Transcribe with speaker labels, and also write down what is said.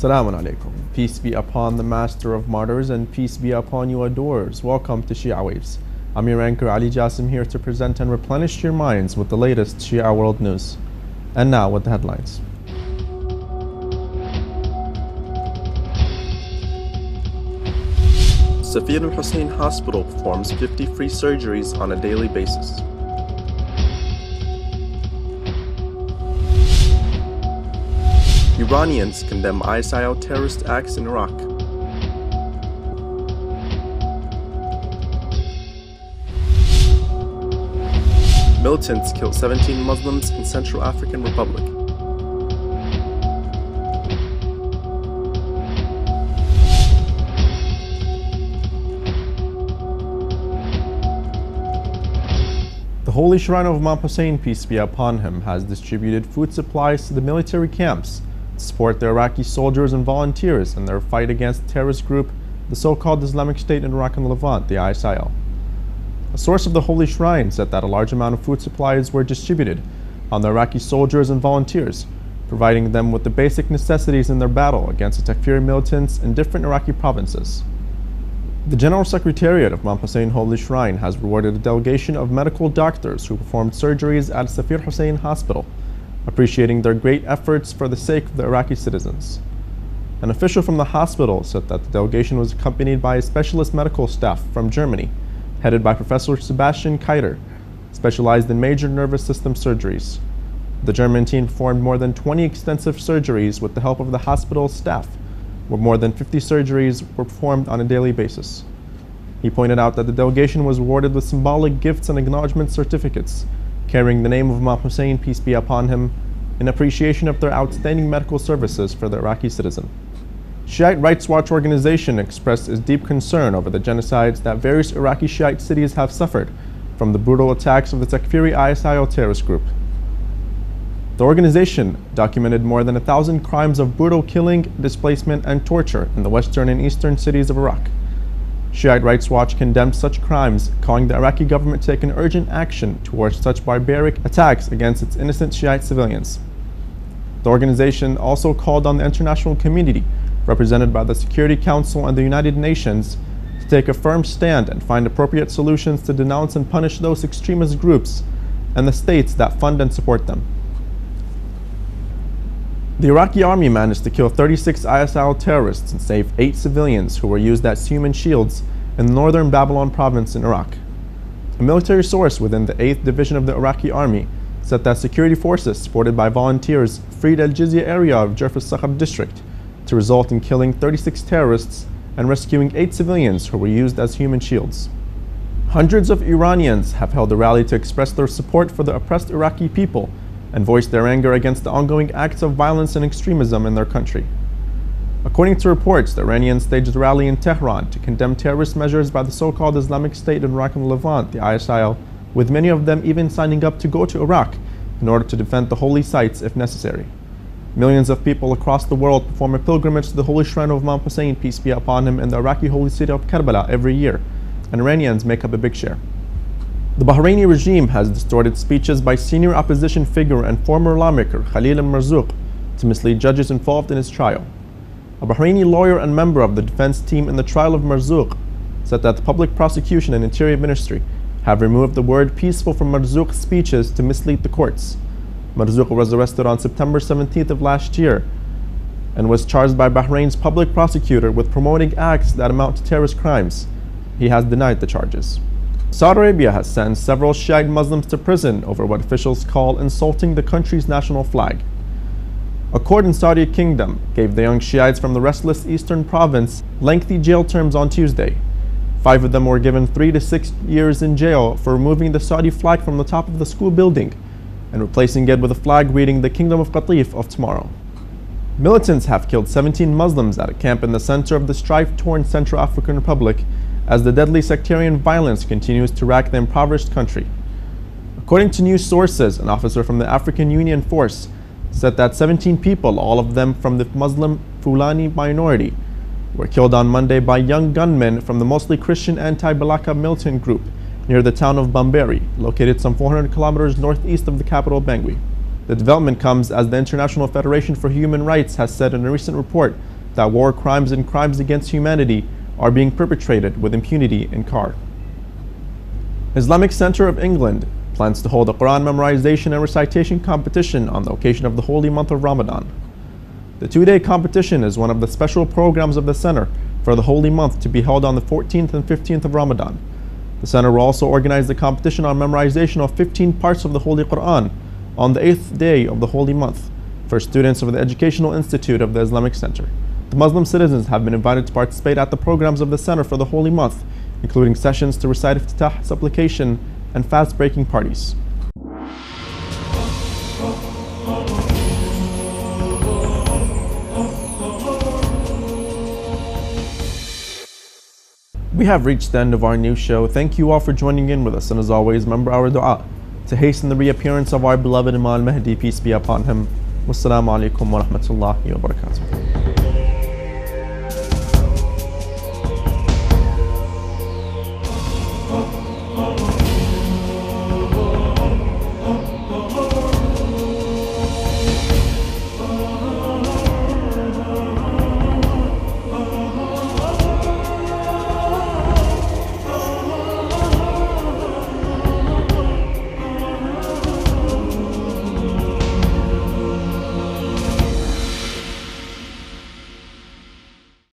Speaker 1: Assalamu alaikum. Peace be upon the Master of Martyrs and peace be upon you adorers. Welcome to Shia Waves. I'm your anchor Ali Jassim, here to present and replenish your minds with the latest Shia world news. And now with the headlines. Hussein Hospital performs 50 free surgeries on a daily basis. Iranians condemn ISIL terrorist acts in Iraq. Militants kill 17 Muslims in Central African Republic. The Holy Shrine of Imam Hussein, peace be upon him, has distributed food supplies to the military camps to support the Iraqi soldiers and volunteers in their fight against the terrorist group, the so-called Islamic State in Iraq and Levant, the ISIL. A source of the Holy Shrine said that a large amount of food supplies were distributed on the Iraqi soldiers and volunteers, providing them with the basic necessities in their battle against the Takfiri militants in different Iraqi provinces. The General Secretariat of Imam Hussein Holy Shrine has rewarded a delegation of medical doctors who performed surgeries at Safir Hussein Hospital, appreciating their great efforts for the sake of the Iraqi citizens. An official from the hospital said that the delegation was accompanied by a specialist medical staff from Germany, headed by Professor Sebastian Keiter, specialized in major nervous system surgeries. The German team performed more than 20 extensive surgeries with the help of the hospital staff, where more than 50 surgeries were performed on a daily basis. He pointed out that the delegation was awarded with symbolic gifts and acknowledgement certificates, carrying the name of Imam Hussein, peace be upon him, in appreciation of their outstanding medical services for the Iraqi citizen. Shiite Rights Watch organization expressed its deep concern over the genocides that various Iraqi Shiite cities have suffered from the brutal attacks of the Takfiri ISIL terrorist group. The organization documented more than 1,000 crimes of brutal killing, displacement, and torture in the western and eastern cities of Iraq. Shiite Rights Watch condemned such crimes, calling the Iraqi government to take an urgent action towards such barbaric attacks against its innocent Shiite civilians. The organization also called on the international community, represented by the Security Council and the United Nations, to take a firm stand and find appropriate solutions to denounce and punish those extremist groups and the states that fund and support them. The Iraqi army managed to kill 36 ISIL terrorists and save 8 civilians who were used as human shields in the northern Babylon province in Iraq. A military source within the 8th Division of the Iraqi army said that security forces supported by volunteers freed Al Jizya area of Jarf al-Sakhab district to result in killing 36 terrorists and rescuing 8 civilians who were used as human shields. Hundreds of Iranians have held a rally to express their support for the oppressed Iraqi people and voiced their anger against the ongoing acts of violence and extremism in their country. According to reports, the Iranians staged a rally in Tehran to condemn terrorist measures by the so-called Islamic State in Iraq and Levant, the ISIL, with many of them even signing up to go to Iraq in order to defend the holy sites if necessary. Millions of people across the world perform a pilgrimage to the Holy Shrine of Imam Hussein, peace be upon him, in the Iraqi holy city of Karbala every year, and Iranians make up a big share. The Bahraini regime has distorted speeches by senior opposition figure and former lawmaker Khalil al-Marzouk to mislead judges involved in his trial. A Bahraini lawyer and member of the defense team in the trial of Marzouk said that the public prosecution and interior ministry have removed the word peaceful from Marzouk's speeches to mislead the courts. Marzouk was arrested on September 17th of last year and was charged by Bahrain's public prosecutor with promoting acts that amount to terrorist crimes. He has denied the charges. Saudi Arabia has sentenced several Shiite Muslims to prison over what officials call insulting the country's national flag. A court in Saudi Kingdom gave the young Shiites from the restless eastern province lengthy jail terms on Tuesday. 5 of them were given 3 to 6 years in jail for removing the Saudi flag from the top of the school building and replacing it with a flag reading "The Kingdom of Qatif of Tomorrow." Militants have killed 17 Muslims at a camp in the center of the strife-torn Central African Republic as the deadly sectarian violence continues to rack the impoverished country. According to news sources, an officer from the African Union Force said that 17 people, all of them from the Muslim Fulani minority, were killed on Monday by young gunmen from the mostly Christian anti-Balaka militant group near the town of Bambari, located some 400 kilometers northeast of the capital Bangui. The development comes as the International Federation for Human Rights has said in a recent report that war crimes and crimes against humanity are being perpetrated with impunity in Car. Islamic Center of England plans to hold a Quran memorization and recitation competition on the occasion of the holy month of Ramadan. The two-day competition is one of the special programs of the center for the holy month to be held on the 14th and 15th of Ramadan. The center will also organize the competition on memorization of 15 parts of the Holy Quran on the 8th day of the holy month for students of the Educational Institute of the Islamic Center. The Muslim citizens have been invited to participate at the programs of the center for the holy month, including sessions to recite Iftitah, supplication, and fast-breaking parties. We have reached the end of our new show. Thank you all for joining in with us, and as always, remember our dua to hasten the reappearance of our beloved Imam al-Mahdi, peace be upon him. Wassalamu alaikum wa rahmatullahi wa barakatuh.